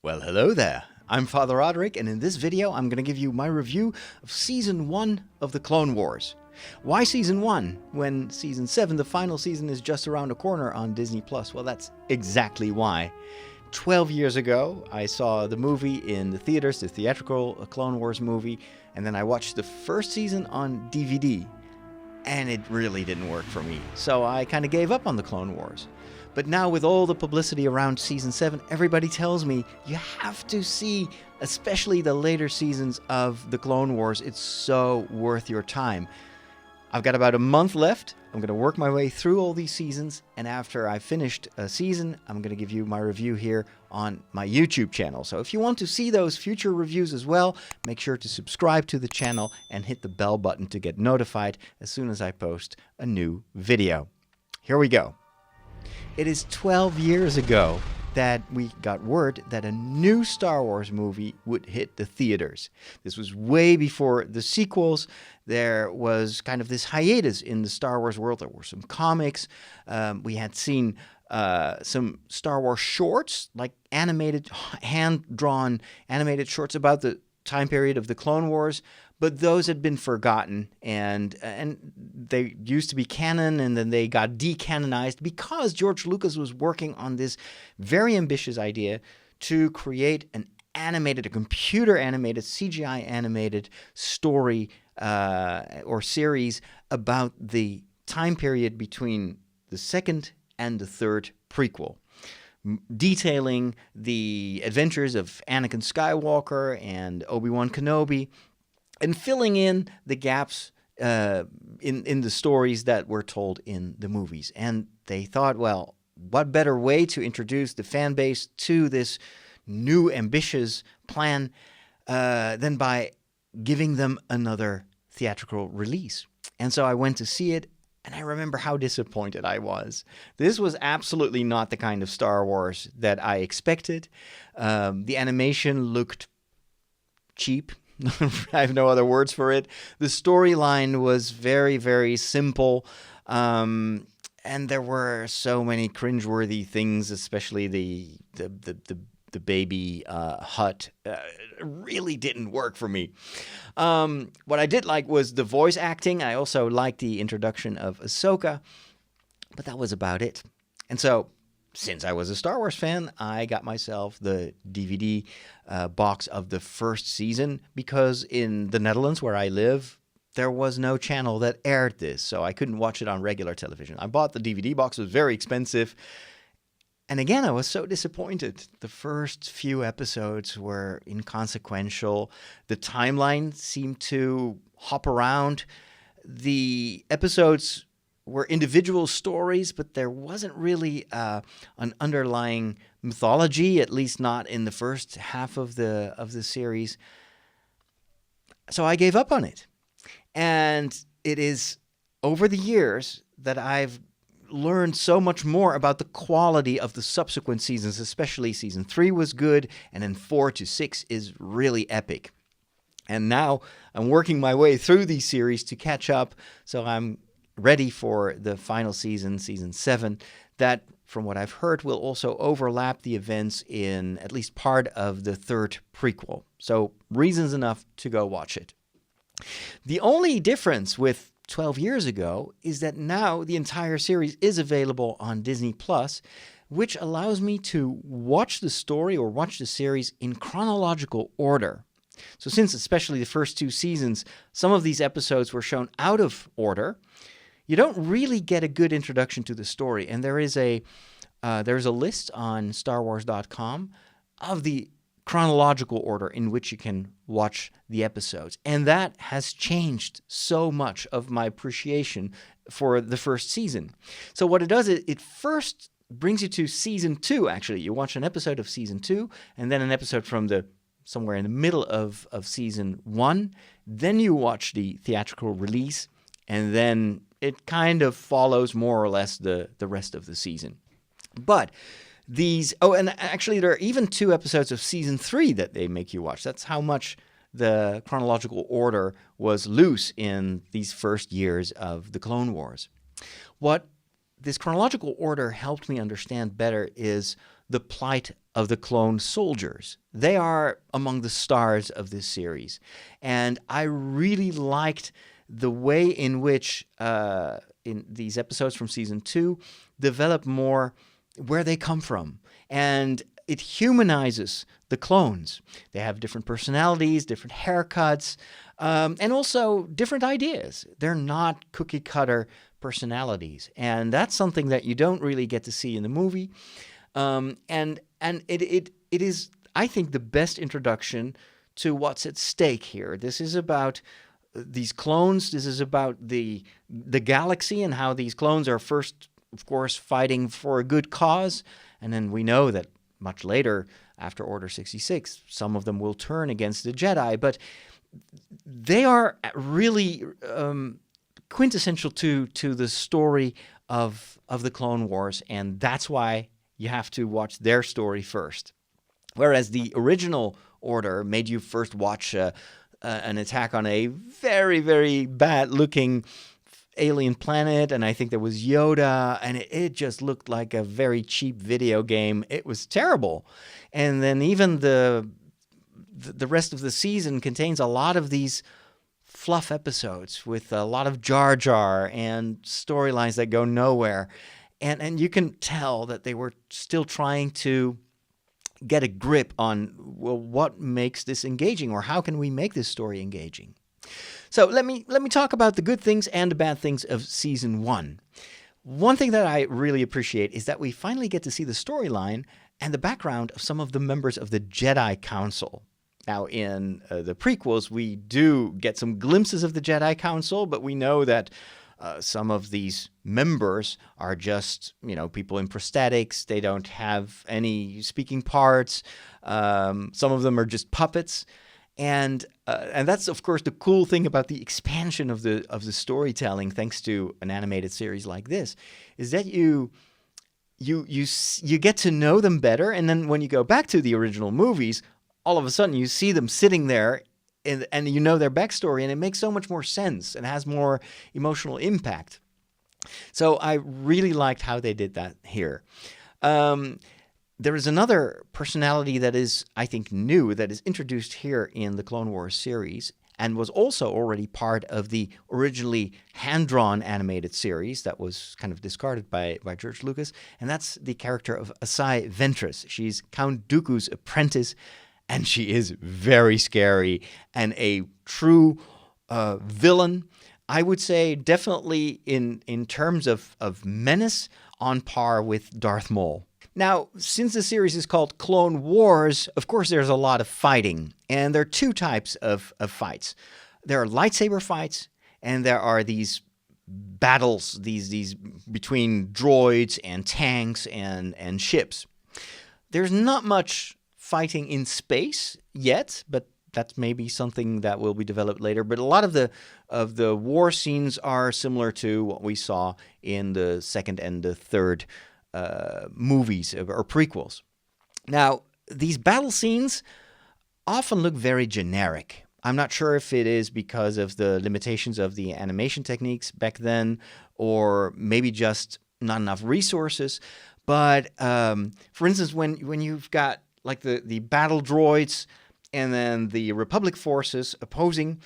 Well, hello there. I'm Father Roderick, and in this video, I'm going to give you my review of Season 1 of The Clone Wars. Why Season 1 when Season 7, the final season, is just around the corner on Disney+? Well, that's exactly why. 12 years ago, I saw the movie in the theaters, the theatrical Clone Wars movie, and then I watched the first season on DVD, and it really didn't work for me. So I kind of gave up on The Clone Wars. But now with all the publicity around Season 7, everybody tells me you have to see, especially the later seasons of The Clone Wars. It's so worth your time. I've got about a month left. I'm going to work my way through all these seasons, and after I've finished a season, I'm going to give you my review here on my YouTube channel. So if you want to see those future reviews as well, make sure to subscribe to the channel and hit the bell button to get notified as soon as I post a new video. Here we go. It is 12 years ago that we got word that a new Star Wars movie would hit the theaters. This was way before the sequels. There was kind of this hiatus in the Star Wars world. There were some comics. We had seen some Star Wars shorts, like animated, hand-drawn animated shorts about the time period of the Clone Wars, but those had been forgotten, and they used to be canon, and then they got decanonized because George Lucas was working on this very ambitious idea to create an animated, a computer-animated, CGI-animated story or series about the time period between the second and the third prequel, detailing the adventures of Anakin Skywalker and Obi-Wan Kenobi, and filling in the gaps in the stories that were told in the movies. And they thought, well, what better way to introduce the fan base to this new ambitious plan than by giving them another theatrical release? And so I went to see it, and I remember how disappointed I was. This was absolutely not the kind of Star Wars that I expected. The animation looked cheap. I have no other words for it. The storyline was very, very simple. And there were so many cringeworthy things, especially the baby hut. Really didn't work for me. What I did like was the voice acting. I also liked the introduction of Ahsoka, but that was about it. And so, since I was a Star Wars fan, I got myself the DVD box of the first season, because in the Netherlands, where I live, there was no channel that aired this, so I couldn't watch it on regular television. I bought the DVD box. It was very expensive. And again, I was so disappointed. The first few episodes were inconsequential. The timeline seemed to hop around. The episodes were individual stories, but there wasn't really an underlying mythology, at least not in the first half of the series. So I gave up on it. And it is over the years that I've learned so much more about the quality of the subsequent seasons, especially season 3 was good, and then 4 to 6 is really epic. And now I'm working my way through these series to catch up, so I'm ready for the final season, season 7, that, from what I've heard, will also overlap the events in at least part of the third prequel. So reasons enough to go watch it. The only difference with 12 years ago is that now the entire series is available on Disney+, which allows me to watch the story or watch the series in chronological order. So since especially the first 2 seasons, some of these episodes were shown out of order, you don't really get a good introduction to the story. And there's a list on StarWars.com of the chronological order in which you can watch the episodes. And that has changed so much of my appreciation for the first season. So what it does is it first brings you to season 2, actually. You watch an episode of season 2, and then an episode from somewhere in the middle of season 1. Then you watch the theatrical release, and then it kind of follows more or less the rest of the season. But and actually there are even 2 episodes of season 3 that they make you watch. That's how much the chronological order was loose in these first years of the Clone Wars. What this chronological order helped me understand better is the plight of the clone soldiers. They are among the stars of this series. And I really liked the way in which in these episodes from season 2 develop more where they come from. And it humanizes the clones. They have different personalities, different haircuts, and also different ideas. They're not cookie cutter personalities. And that's something that you don't really get to see in the movie. And it is, I think, the best introduction to what's at stake here. This is about these clones. This is about the galaxy and how these clones are first, of course, fighting for a good cause. And then we know that much later, after Order 66, some of them will turn against the Jedi. But they are really quintessential to the story of the Clone Wars. And that's why you have to watch their story first. Whereas the original Order made you first watch an attack on a very, very bad-looking alien planet, and I think there was Yoda, and it just looked like a very cheap video game. It was terrible. And then even the rest of the season contains a lot of these fluff episodes with a lot of Jar Jar and storylines that go nowhere. And you can tell that they were still trying to get a grip on, well, what makes this engaging, or how can we make this story engaging? So let me talk about the good things and the bad things of season 1. One thing that I really appreciate is that we finally get to see the storyline and the background of some of the members of the Jedi Council. Now, in the prequels, we do get some glimpses of the Jedi Council, but we know that some of these members are just, people in prosthetics. They don't have any speaking parts. Some of them are just puppets. And that's, of course, the cool thing about the expansion of the storytelling, thanks to an animated series like this, is that you get to know them better. And then when you go back to the original movies, all of a sudden you see them sitting there and you know their backstory, and it makes so much more sense and has more emotional impact. So I really liked how they did that here. There is another personality that is, I think, new, that is introduced here in the Clone Wars series, and was also already part of the originally hand-drawn animated series that was kind of discarded by George Lucas, and that's the character of Asai Ventress. She's Count Dooku's apprentice, and she is very scary and a true villain. I would say definitely in terms of menace, on par with Darth Maul. Now, since the series is called Clone Wars, of course there's a lot of fighting. And there are two types of fights. There are lightsaber fights, and there are these battles, these between droids and tanks and ships. There's not much fighting in space yet, but that's maybe something that will be developed later. But a lot of the war scenes are similar to what we saw in the second and the third movies or prequels. Now, these battle scenes often look very generic. I'm not sure if it is because of the limitations of the animation techniques back then, or maybe just not enough resources. But for instance, when you've got like the battle droids and then the Republic forces opposing,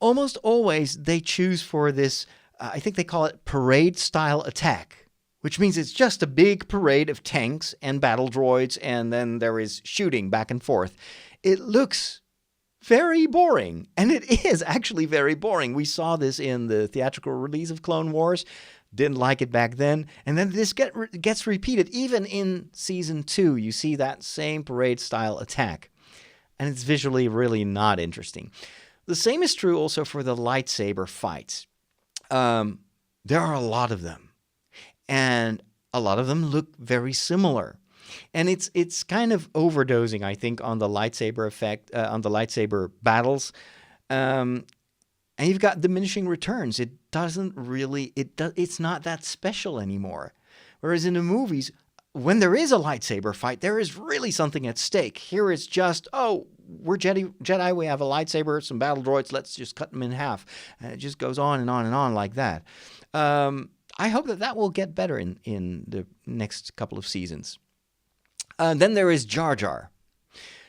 almost always they choose for this, I think they call it parade-style attack, which means it's just a big parade of tanks and battle droids, and then there is shooting back and forth. It looks very boring, and it is actually very boring. We saw this in the theatrical release of Clone Wars, didn't like it back then, and then this gets repeated. Even in Season 2, you see that same parade-style attack, and it's visually really not interesting. The same is true also for the lightsaber fights. There are a lot of them, and a lot of them look very similar. And it's kind of overdosing, I think, on the lightsaber effect, on the lightsaber battles. And you've got diminishing returns. It doesn't really, it's not that special anymore. Whereas in the movies, when there is a lightsaber fight, there is really something at stake. Here it's just, oh, we're Jedi, we have a lightsaber, some battle droids, let's just cut them in half. And it just goes on and on and on like that. I hope that will get better in the next couple of seasons. Then there is Jar Jar.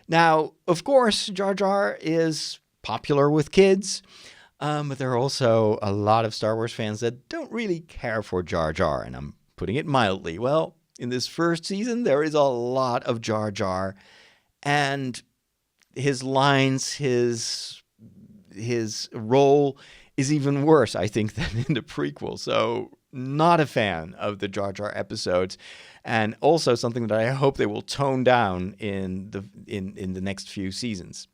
Now, of course, Jar Jar is popular with kids, but there are also a lot of Star Wars fans that don't really care for Jar Jar, and I'm putting it mildly. Well, in this first season, there is a lot of Jar Jar, and his lines, his role is even worse, I think, than in the prequel. So, not a fan of the Jar Jar episodes, and also something that I hope they will tone down in the next few seasons.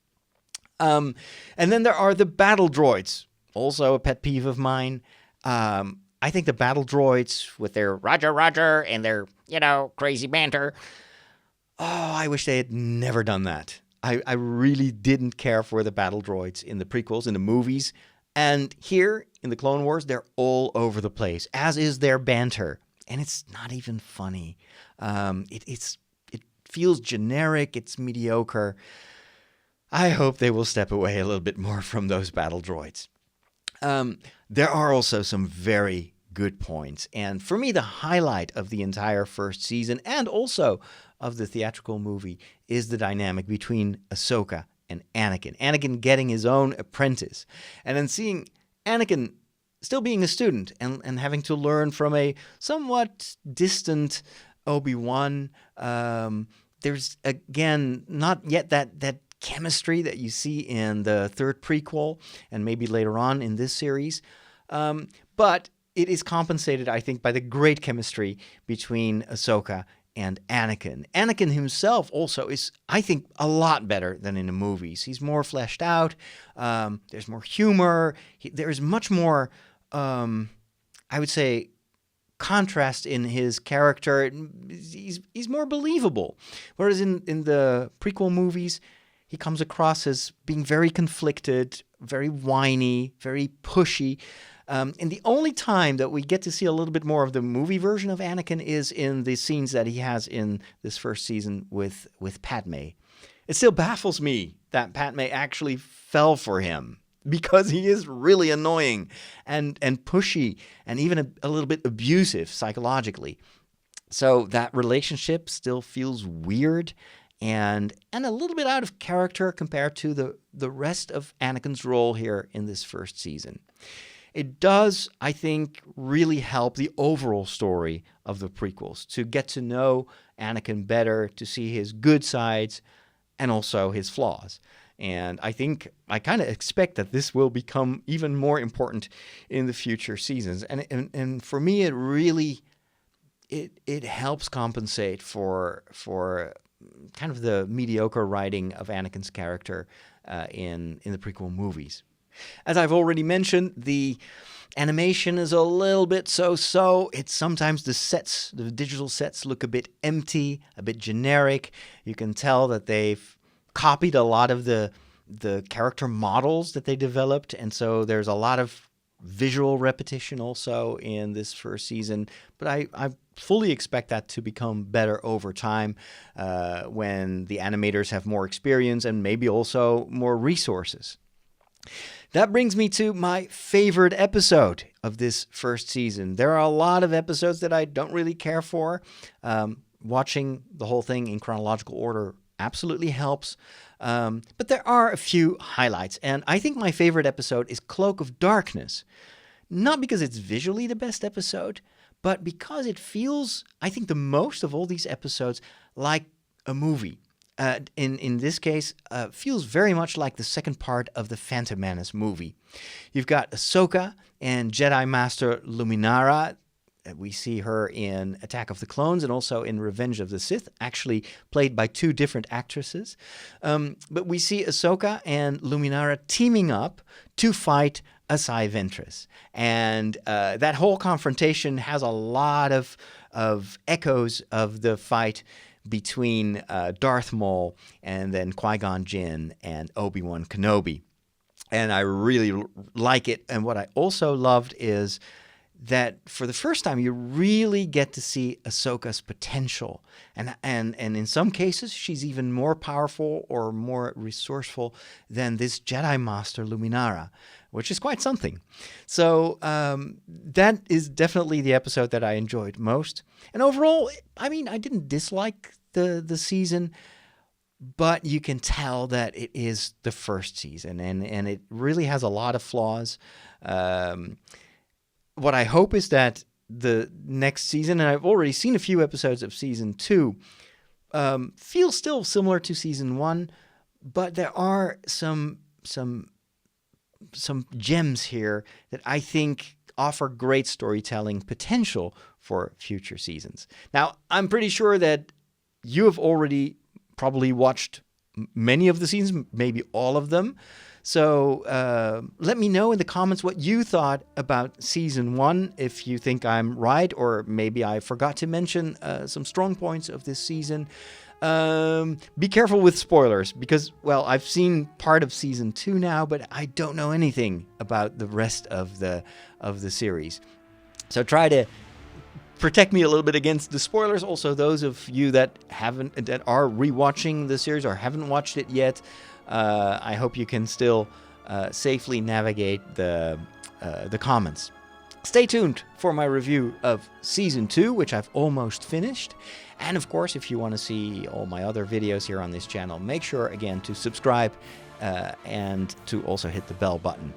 And then there are the battle droids, also a pet peeve of mine. I think the battle droids with their Roger, Roger and their, crazy banter. Oh, I wish they had never done that. I really didn't care for the battle droids in the prequels, in the movies. And here in the Clone Wars, they're all over the place, as is their banter. And it's not even funny. It feels generic. It's mediocre. I hope they will step away a little bit more from those battle droids. There are also some very good points. And for me, the highlight of the entire first season and also of the theatrical movie is the dynamic between Ahsoka and Anakin. Anakin getting his own apprentice. And then seeing Anakin still being a student and having to learn from a somewhat distant Obi-Wan. There's, again, not yet that chemistry that you see in the third prequel and maybe later on in this series. But it is compensated, I think, by the great chemistry between Ahsoka and Anakin. Anakin himself also is, I think, a lot better than in the movies. He's more fleshed out. There's more humor. There's much more, I would say, contrast in his character. He's more believable. Whereas in the prequel movies, he comes across as being very conflicted, very whiny, very pushy. And the only time that we get to see a little bit more of the movie version of Anakin is in the scenes that he has in this first season with Padme. It still baffles me that Padme actually fell for him, because he is really annoying and pushy and even a little bit abusive psychologically. So that relationship still feels weird and a little bit out of character compared to the rest of Anakin's role here in this first season. It does, I think, really help the overall story of the prequels to get to know Anakin better, to see his good sides and also his flaws. And I think I kind of expect that this will become even more important in the future seasons. And for me, it really it helps compensate for kind of the mediocre writing of Anakin's character in the prequel movies. As I've already mentioned, the animation is a little bit so-so. It's sometimes the digital sets look a bit empty, a bit generic. You can tell that they've copied a lot of the character models that they developed, and so there's a lot of visual repetition also in this first season. But I fully expect that to become better over time when the animators have more experience and maybe also more resources. That brings me to my favorite episode of this first season. There are a lot of episodes that I don't really care for. Watching the whole thing in chronological order absolutely helps. But there are a few highlights. And I think my favorite episode is Cloak of Darkness. Not because it's visually the best episode, but because it feels, I think, the most of all these episodes like a movie. In this case, feels very much like the second part of the Phantom Menace movie. You've got Ahsoka and Jedi Master Luminara. We see her in Attack of the Clones and also in Revenge of the Sith, actually played by two different actresses. But we see Ahsoka and Luminara teaming up to fight Asai Ventress. And that whole confrontation has a lot of echoes of the fight between Darth Maul and then Qui-Gon Jinn and Obi-Wan Kenobi. And I really like it. And what I also loved is that for the first time, you really get to see Ahsoka's potential. And in some cases, she's even more powerful or more resourceful than this Jedi Master Luminara, which is quite something. So that is definitely the episode that I enjoyed most. And overall, I mean, I didn't dislike the season, but you can tell that it is the first season, and it really has a lot of flaws. What I hope is that the next season, and I've already seen a few episodes of season 2, feel still similar to season 1, but there are some gems here that I think offer great storytelling potential for future seasons. Now, I'm pretty sure that you have already probably watched many of the seasons, maybe all of them. So let me know in the comments what you thought about season 1, if you think I'm right, or maybe I forgot to mention some strong points of this season. Be careful with spoilers, because, well, I've seen part of season 2 now, but I don't know anything about the rest of the series. So try to protect me a little bit against the spoilers. Also, those of you that are rewatching the series or haven't watched it yet, I hope you can still safely navigate the comments. Stay tuned for my review of season 2, which I've almost finished. And of course, if you want to see all my other videos here on this channel, make sure again to subscribe and to also hit the bell button.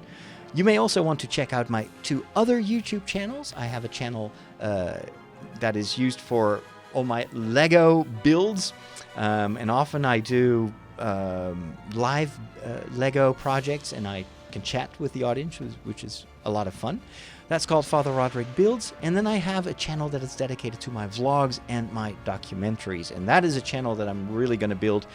You may also want to check out my 2 other YouTube channels. I have a channel that is used for all my Lego builds, and often I do live Lego projects, and I can chat with the audience, which is a lot of fun. That's called Father Roderick Builds. And then I have a channel that is dedicated to my vlogs and my documentaries, and that is a channel that I'm really going to build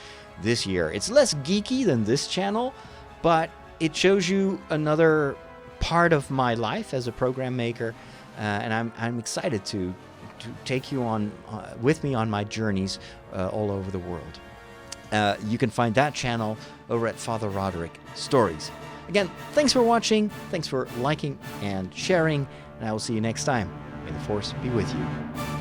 this year. It's less geeky than this channel, but it shows you another part of my life as a program maker, and I'm excited to take you on with me on my journeys all over the world. You can find that channel over at Father Roderick Stories. Again, thanks for watching, thanks for liking and sharing, and I will see you next time. May the Force be with you.